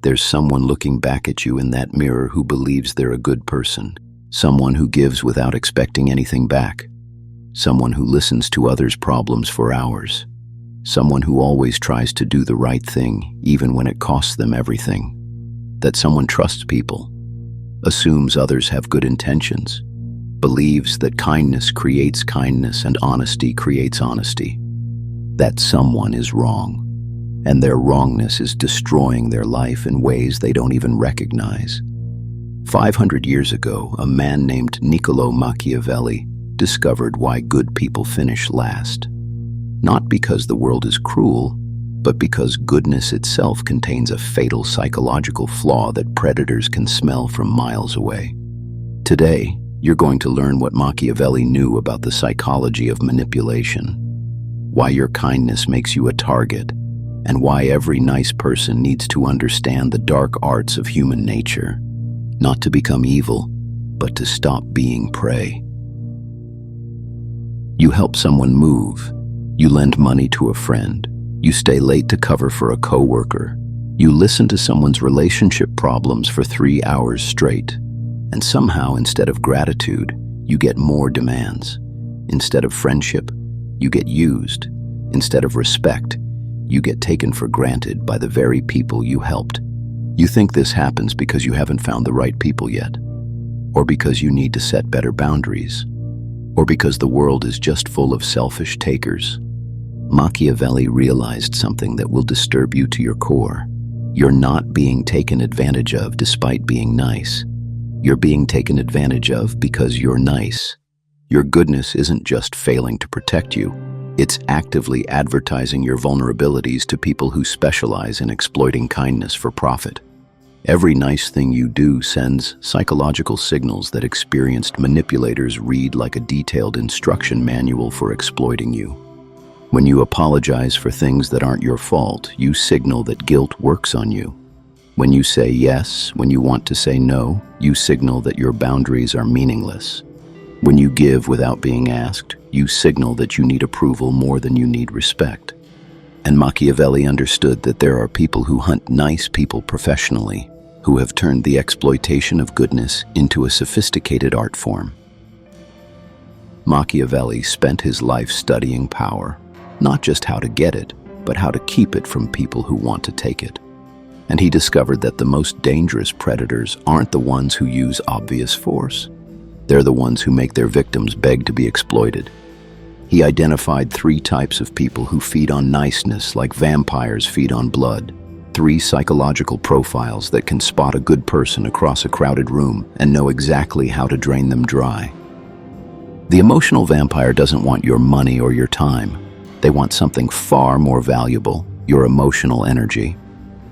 There's someone looking back at you in that mirror who believes they're a good person, someone who gives without expecting anything back, someone who listens to others' problems for hours, someone who always tries to do the right thing even when it costs them everything. That someone trusts people, assumes others have good intentions, believes that kindness creates kindness and honesty creates honesty. That someone is wrong, and their wrongness is destroying their life in ways they don't even recognize. 500 years ago, a man named Niccolò Machiavelli discovered why good people finish last. Not because the world is cruel, but because goodness itself contains a fatal psychological flaw that predators can smell from miles away. Today, you're going to learn what Machiavelli knew about the psychology of manipulation, why your kindness makes you a target, and why every nice person needs to understand the dark arts of human nature, not to become evil, but to stop being prey. You help someone move. You lend money to a friend. You stay late to cover for a coworker. You listen to someone's relationship problems for 3 hours straight. And somehow, instead of gratitude, you get more demands. Instead of friendship, you get used. Instead of respect, you get taken for granted by the very people you helped. You think this happens because you haven't found the right people yet, or because you need to set better boundaries, or because the world is just full of selfish takers. Machiavelli realized something that will disturb you to your core. You're not being taken advantage of despite being nice. You're being taken advantage of because you're nice. Your goodness isn't just failing to protect you. It's actively advertising your vulnerabilities to people who specialize in exploiting kindness for profit. Every nice thing you do sends psychological signals that experienced manipulators read like a detailed instruction manual for exploiting you. When you apologize for things that aren't your fault, you signal that guilt works on you. When you say yes when you want to say no, you signal that your boundaries are meaningless. When you give without being asked, you signal that you need approval more than you need respect. And Machiavelli understood that there are people who hunt nice people professionally, who have turned the exploitation of goodness into a sophisticated art form. Machiavelli spent his life studying power, not just how to get it, but how to keep it from people who want to take it. And he discovered that the most dangerous predators aren't the ones who use obvious force. They're the ones who make their victims beg to be exploited. He identified 3 types of people who feed on niceness like vampires feed on blood. 3 psychological profiles that can spot a good person across a crowded room and know exactly how to drain them dry. The emotional vampire doesn't want your money or your time. They want something far more valuable, your emotional energy.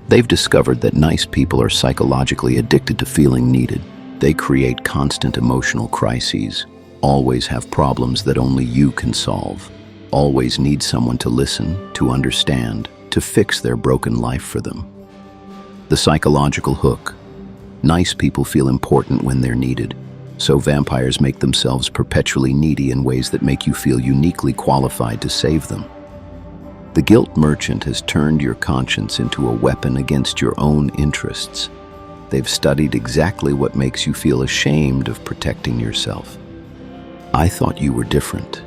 They've discovered that nice people are psychologically addicted to feeling needed. They create constant emotional crises, always have problems that only you can solve, always need someone to listen, to understand, to fix their broken life for them. The psychological hook. Nice people feel important when they're needed, so vampires make themselves perpetually needy in ways that make you feel uniquely qualified to save them. The guilt merchant has turned your conscience into a weapon against your own interests. They've studied exactly what makes you feel ashamed of protecting yourself. I thought you were different.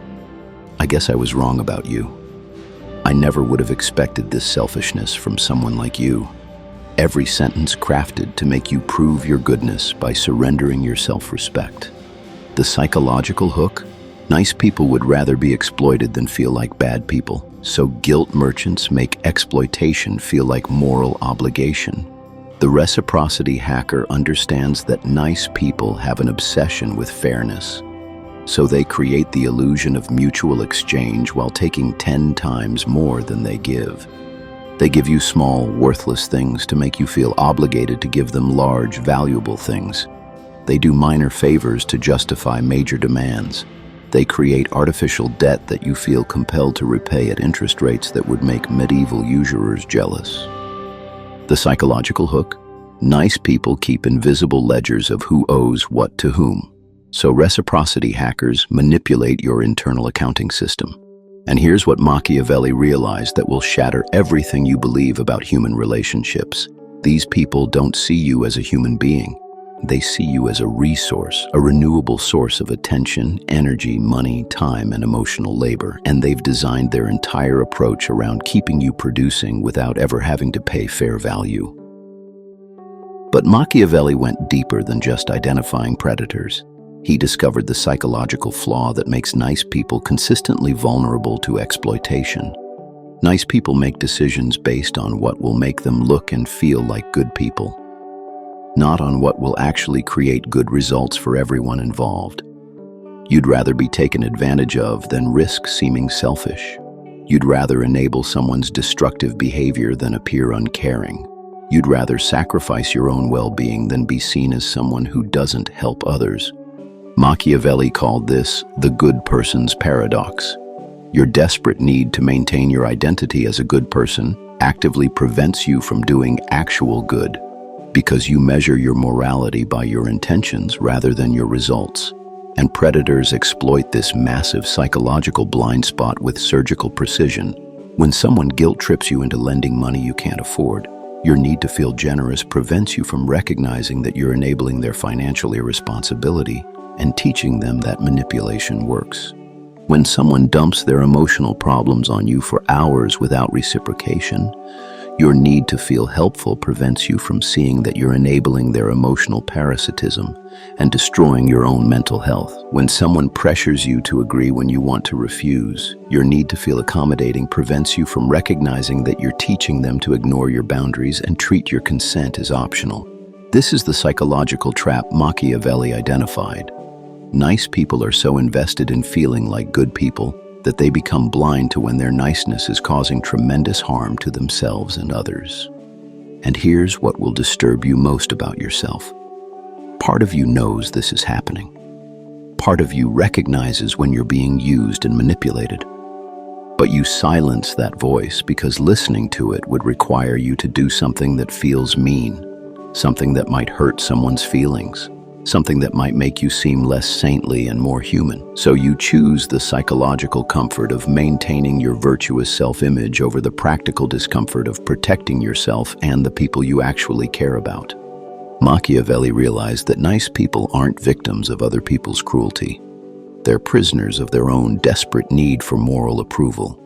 I guess I was wrong about you. I never would have expected this selfishness from someone like you. Every sentence crafted to make you prove your goodness by surrendering your self-respect. The psychological hook? Nice people would rather be exploited than feel like bad people, so guilt merchants make exploitation feel like moral obligation. The reciprocity hacker understands that nice people have an obsession with fairness, so they create the illusion of mutual exchange while taking 10 times more than they give. They give you small, worthless things to make you feel obligated to give them large, valuable things. They do minor favors to justify major demands. They create artificial debt that you feel compelled to repay at interest rates that would make medieval usurers jealous. The psychological hook? Nice people keep invisible ledgers of who owes what to whom. So reciprocity hackers manipulate your internal accounting system. And here's what Machiavelli realized that will shatter everything you believe about human relationships. These people don't see you as a human being. They see you as a resource, a renewable source of attention, energy, money, time, and emotional labor, and they've designed their entire approach around keeping you producing without ever having to pay fair value. But Machiavelli went deeper than just identifying predators. He discovered the psychological flaw that makes nice people consistently vulnerable to exploitation. Nice people make decisions based on what will make them look and feel like good people, not on what will actually create good results for everyone involved. You'd rather be taken advantage of than risk seeming selfish. You'd rather enable someone's destructive behavior than appear uncaring. You'd rather sacrifice your own well-being than be seen as someone who doesn't help others. Machiavelli called this the good person's paradox. Your desperate need to maintain your identity as a good person actively prevents you from doing actual good, because you measure your morality by your intentions rather than your results. And predators exploit this massive psychological blind spot with surgical precision. When someone guilt trips you into lending money you can't afford, your need to feel generous prevents you from recognizing that you're enabling their financial irresponsibility and teaching them that manipulation works. When someone dumps their emotional problems on you for hours without reciprocation, your need to feel helpful prevents you from seeing that you're enabling their emotional parasitism and destroying your own mental health. When someone pressures you to agree when you want to refuse, your need to feel accommodating prevents you from recognizing that you're teaching them to ignore your boundaries and treat your consent as optional. This is the psychological trap Machiavelli identified. Nice people are so invested in feeling like good people that they become blind to when their niceness is causing tremendous harm to themselves and others. And here's what will disturb you most about yourself. Part of you knows this is happening. Part of you recognizes when you're being used and manipulated. But you silence that voice because listening to it would require you to do something that feels mean, something that might hurt someone's feelings, something that might make you seem less saintly and more human. So you choose the psychological comfort of maintaining your virtuous self-image over the practical discomfort of protecting yourself and the people you actually care about. Machiavelli realized that nice people aren't victims of other people's cruelty. They're prisoners of their own desperate need for moral approval.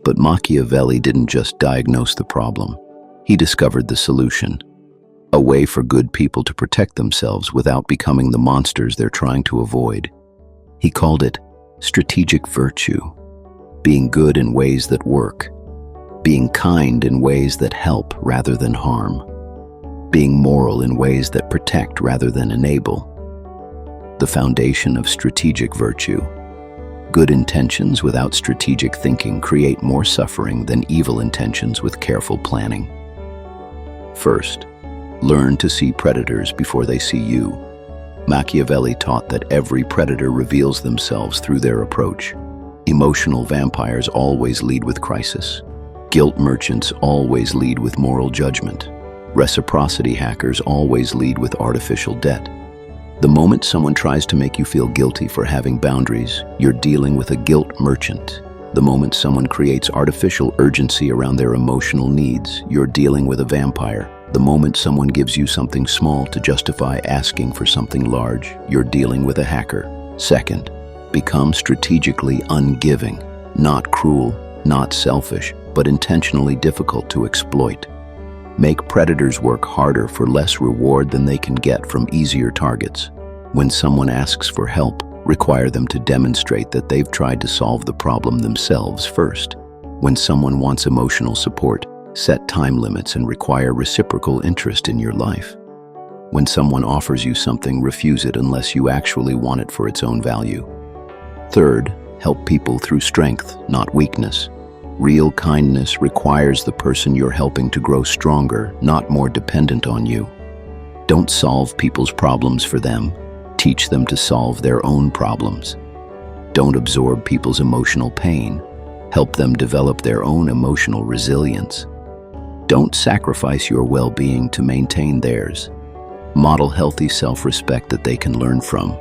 But Machiavelli didn't just diagnose the problem. He discovered the solution. A way for good people to protect themselves without becoming the monsters they're trying to avoid. He called it strategic virtue, being good in ways that work, being kind in ways that help rather than harm, being moral in ways that protect rather than enable. The foundation of strategic virtue. Good intentions without strategic thinking create more suffering than evil intentions with careful planning. First, learn to see predators before they see you. Machiavelli taught that every predator reveals themselves through their approach. Emotional vampires always lead with crisis. Guilt merchants always lead with moral judgment. Reciprocity hackers always lead with artificial debt. The moment someone tries to make you feel guilty for having boundaries, you're dealing with a guilt merchant. The moment someone creates artificial urgency around their emotional needs, you're dealing with a vampire. The moment someone gives you something small to justify asking for something large, you're dealing with a hacker. Second, become strategically ungiving, not cruel, not selfish, but intentionally difficult to exploit. Make predators work harder for less reward than they can get from easier targets. When someone asks for help, require them to demonstrate that they've tried to solve the problem themselves first. When someone wants emotional support, set time limits and require reciprocal interest in your life. When someone offers you something, refuse it unless you actually want it for its own value. Third, help people through strength, not weakness. Real kindness requires the person you're helping to grow stronger, not more dependent on you. Don't solve people's problems for them. Teach them to solve their own problems. Don't absorb people's emotional pain. Help them develop their own emotional resilience. Don't sacrifice your well-being to maintain theirs. Model healthy self-respect that they can learn from.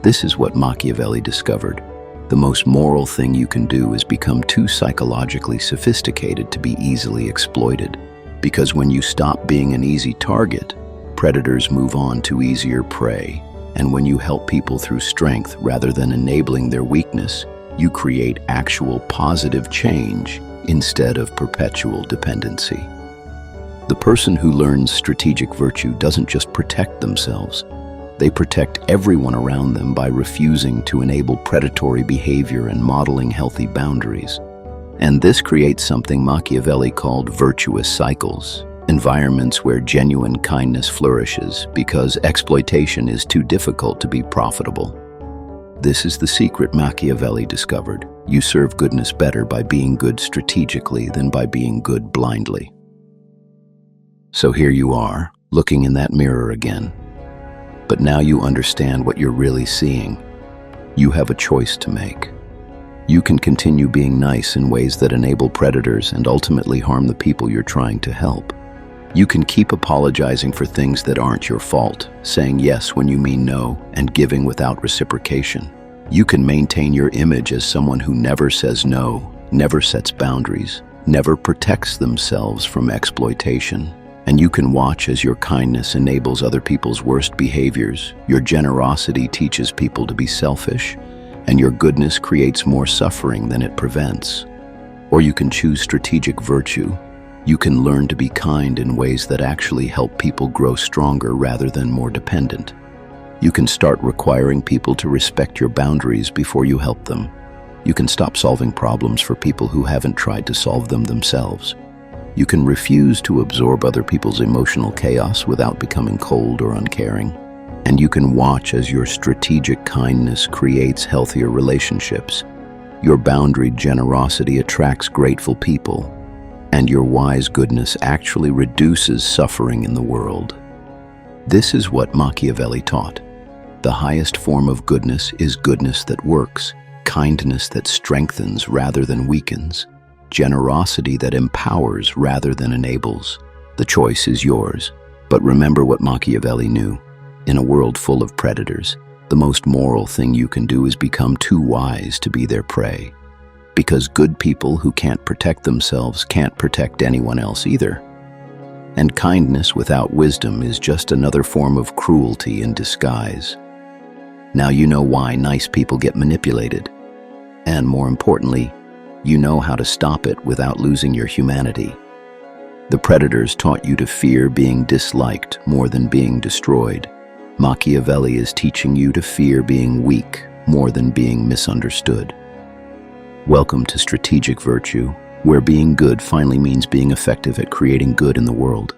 This is what Machiavelli discovered. The most moral thing you can do is become too psychologically sophisticated to be easily exploited. Because when you stop being an easy target, predators move on to easier prey. And when you help people through strength rather than enabling their weakness, you create actual positive change instead of perpetual dependency. The person who learns strategic virtue doesn't just protect themselves. They protect everyone around them by refusing to enable predatory behavior and modeling healthy boundaries. And this creates something Machiavelli called virtuous cycles, environments where genuine kindness flourishes because exploitation is too difficult to be profitable. This is the secret Machiavelli discovered. You serve goodness better by being good strategically than by being good blindly. So here you are, looking in that mirror again. But now you understand what you're really seeing. You have a choice to make. You can continue being nice in ways that enable predators and ultimately harm the people you're trying to help. You can keep apologizing for things that aren't your fault, saying yes when you mean no, and giving without reciprocation. You can maintain your image as someone who never says no, never sets boundaries, never protects themselves from exploitation. And you can watch as your kindness enables other people's worst behaviors, your generosity teaches people to be selfish, and your goodness creates more suffering than it prevents. Or you can choose strategic virtue. You can learn to be kind in ways that actually help people grow stronger rather than more dependent. You can start requiring people to respect your boundaries before you help them. You can stop solving problems for people who haven't tried to solve them themselves. You can refuse to absorb other people's emotional chaos without becoming cold or uncaring. And you can watch as your strategic kindness creates healthier relationships. Your boundaried generosity attracts grateful people, and your wise goodness actually reduces suffering in the world. This is what Machiavelli taught. The highest form of goodness is goodness that works, kindness that strengthens rather than weakens, generosity that empowers rather than enables. The choice is yours. But remember what Machiavelli knew. In a world full of predators, the most moral thing you can do is become too wise to be their prey. Because good people who can't protect themselves can't protect anyone else either. And kindness without wisdom is just another form of cruelty in disguise. Now you know why nice people get manipulated. And more importantly, you know how to stop it without losing your humanity. The predators taught you to fear being disliked more than being destroyed. Machiavelli is teaching you to fear being weak more than being misunderstood. Welcome to Strategic Virtue, where being good finally means being effective at creating good in the world.